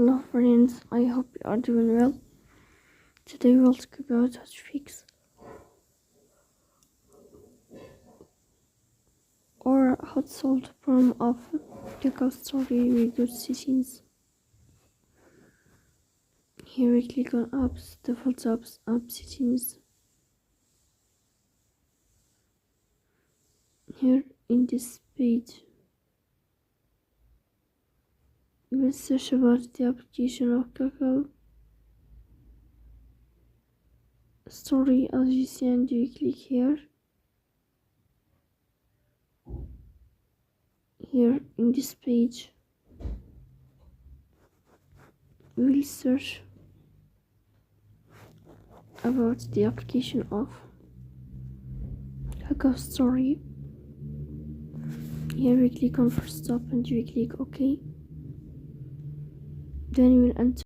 Hello friends, I hope you are doing well. Today we'll talk about how to fix or how to solve the problem of KakaoStory with good settings. Here we click on apps, default apps, app settings. Here in this page you will search about the application of KakaoStory as you see, and you click here. Here in this page we will search about the application of KakaoStory. Here we click on first stop and we click OK. Then we will enter